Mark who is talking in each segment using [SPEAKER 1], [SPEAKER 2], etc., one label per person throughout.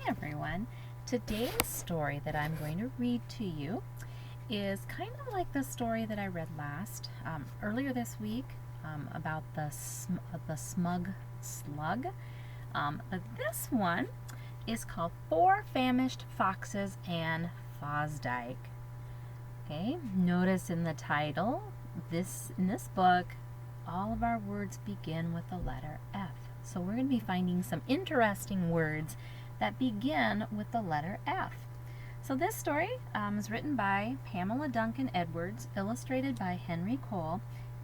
[SPEAKER 1] everyone. Today's story that I'm going to read to you is kind of like the story that I read earlier this week about the smug slug. But this one is called Four Famished Foxes and Fosdyke. Okay, notice in the title, in this book, all of our words begin with the letter F. So we're going to be finding some interesting words that begin with the letter F. So this story is written by Pamela Duncan Edwards, illustrated by Henry Cole,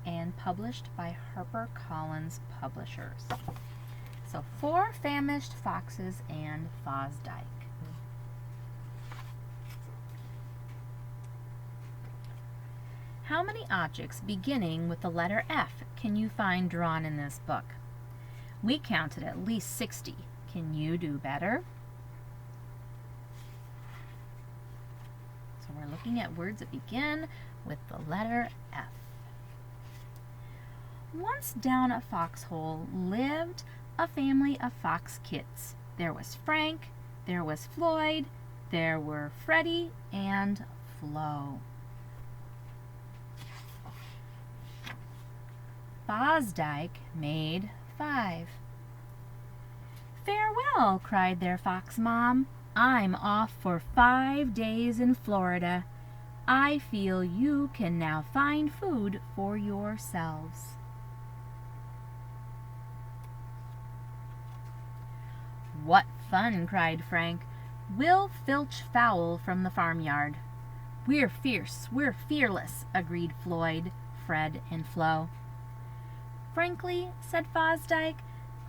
[SPEAKER 1] and published by HarperCollins Publishers. So Four Famished Foxes and Fosdyke. How many objects beginning with the letter F can you find drawn in this book? We counted at least 60. Can you do better? So we're looking at words that begin with the letter F. Once down a foxhole lived a family of fox kits. There was Frank, there was Floyd, there were Freddie and Flo. Fosdyke made 5. "Farewell," cried their fox mom. "I'm off for 5 days in Florida. I feel you can now find food for yourselves." "What fun," cried Frank. "We'll filch fowl from the farmyard." "We're fierce, we're fearless," agreed Floyd, Fred, and Flo. "Frankly," said Fosdyke,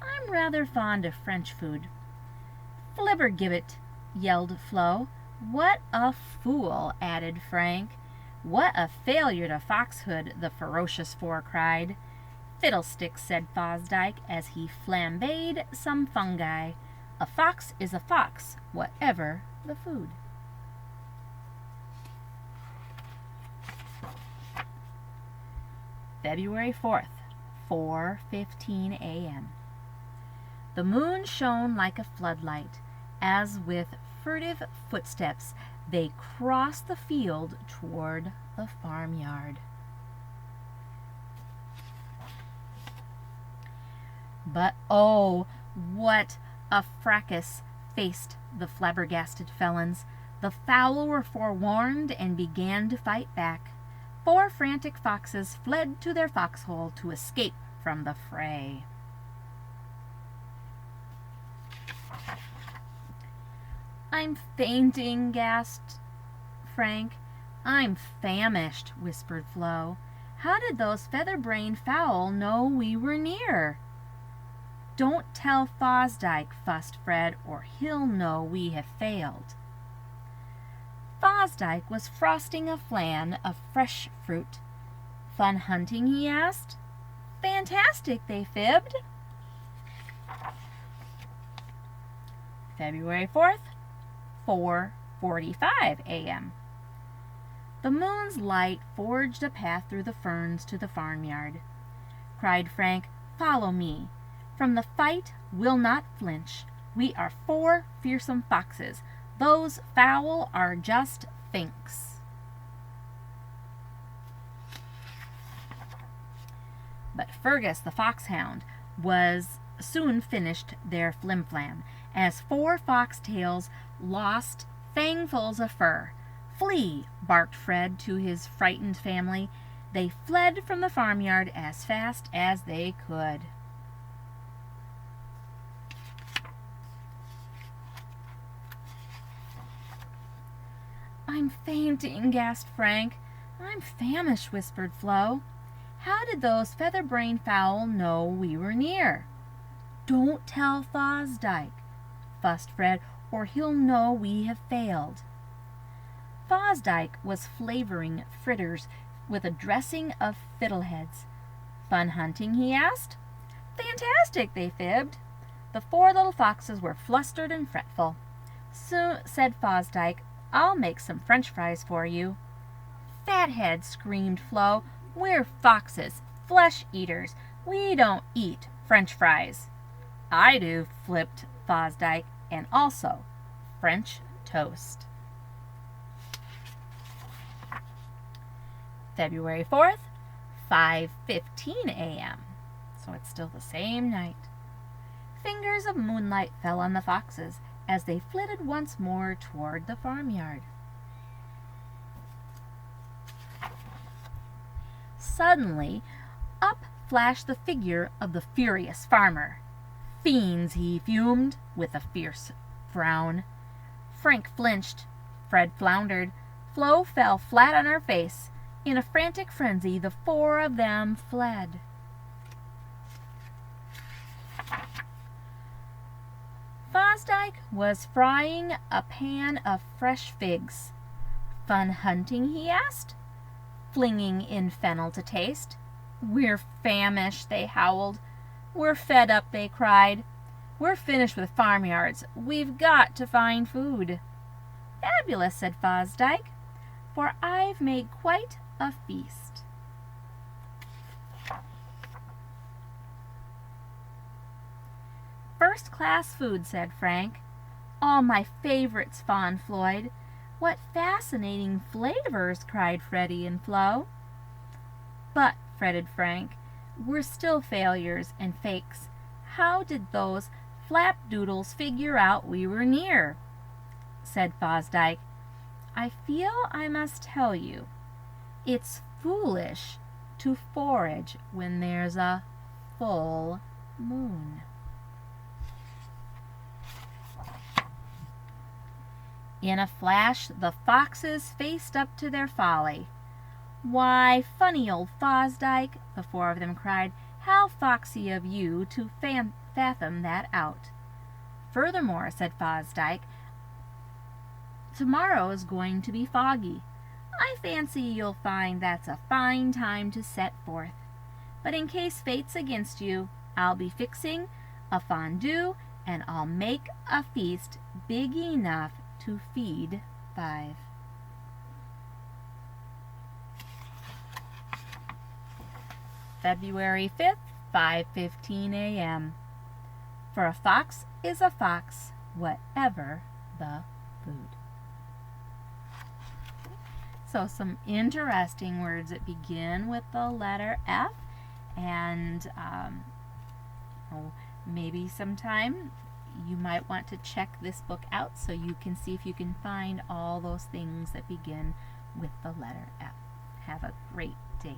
[SPEAKER 1] "I'm rather fond of French food." "Flibbergibbet," yelled Flo. "What a fool," added Frank. "What a failure to foxhood," the ferocious four cried. "Fiddlesticks," said Fosdyke as he flambéed some fungi. "A fox is a fox, whatever the food." February 4th. 4:15 a.m. The moon shone like a floodlight, as with furtive footsteps they crossed the field toward the farmyard. But oh, what a fracas faced the flabbergasted felons. The fowl were forewarned and began to fight back. 4 frantic foxes fled to their foxhole to escape from the fray. "I'm fainting," gasped Frank. "I'm famished," whispered Flo. "How did those feather-brained fowl know we were near?" "Don't tell Fosdyke," fussed Fred, "or he'll know we have failed." Fosdyke was frosting a flan of fresh fruit. "Fun hunting?" he asked. "Fantastic," they fibbed. February 4th, 4:45 a.m. The moon's light forged a path through the ferns to the farmyard. Cried Frank, "Follow me. From the fight we'll not flinch. We are 4 fearsome foxes. Those fowl are just finks." But Fergus the foxhound was soon finished their flimflam, as 4 foxtails lost fangfuls of fur. "Flee!" barked Fred to his frightened family. They fled from the farmyard as fast as they could. "I'm fainting," gasped Frank. "I'm famished," whispered Flo. "How did those feather-brained fowl know we were near?" "Don't tell Fosdyke," fussed Fred, "or he'll know we have failed." Fosdyke was flavoring fritters with a dressing of fiddleheads. "Fun hunting?" he asked. "Fantastic," they fibbed. The 4 little foxes were flustered and fretful. "So," said Fosdyke, "I'll make some French fries for you." "Fathead," screamed Flo, "we're foxes, flesh eaters. We don't eat French fries." "I do," flipped Fosdyke, "and also French toast. February 4th, 5:15 a.m. So it's still the same night. Fingers of moonlight fell on the foxes as they flitted once more toward the farmyard. Suddenly, up flashed the figure of the furious farmer. Fiends, he fumed, with a fierce frown. Frank flinched. Fred floundered. Flo fell flat on her face. In a frantic frenzy, the four of them fled. Fosdyke was frying a pan of fresh figs. Fun hunting, he asked, flinging in fennel to taste. We're famished, they howled. We're fed up, they cried. We're finished with farmyards. We've got to find food. Fabulous, said Fosdyke, for I've made quite a feast. First-class food, said Frank. All my favorites, fawned Floyd. What fascinating flavors, cried Freddie and Flo. But, fretted Frank, we're still failures and fakes. How did those flapdoodles figure out we were near? Said Fosdyke. I feel I must tell you, it's foolish to forage when there's a full moon. In a flash, the foxes faced up to their folly. Why, funny old Fosdyke, the four of them cried, how foxy of you to fathom that out. Furthermore, said Fosdyke, tomorrow is going to be foggy. I fancy you'll find that's a fine time to set forth. But in case fate's against you, I'll be fixing a fondue, and I'll make a feast big enough to feed 5. February 5th, 5:15 a.m. For a fox is a fox, whatever the food. So some interesting words that begin with the letter F, and maybe sometime you might want to check this book out so you can see if you can find all those things that begin with the letter F. Have a great day.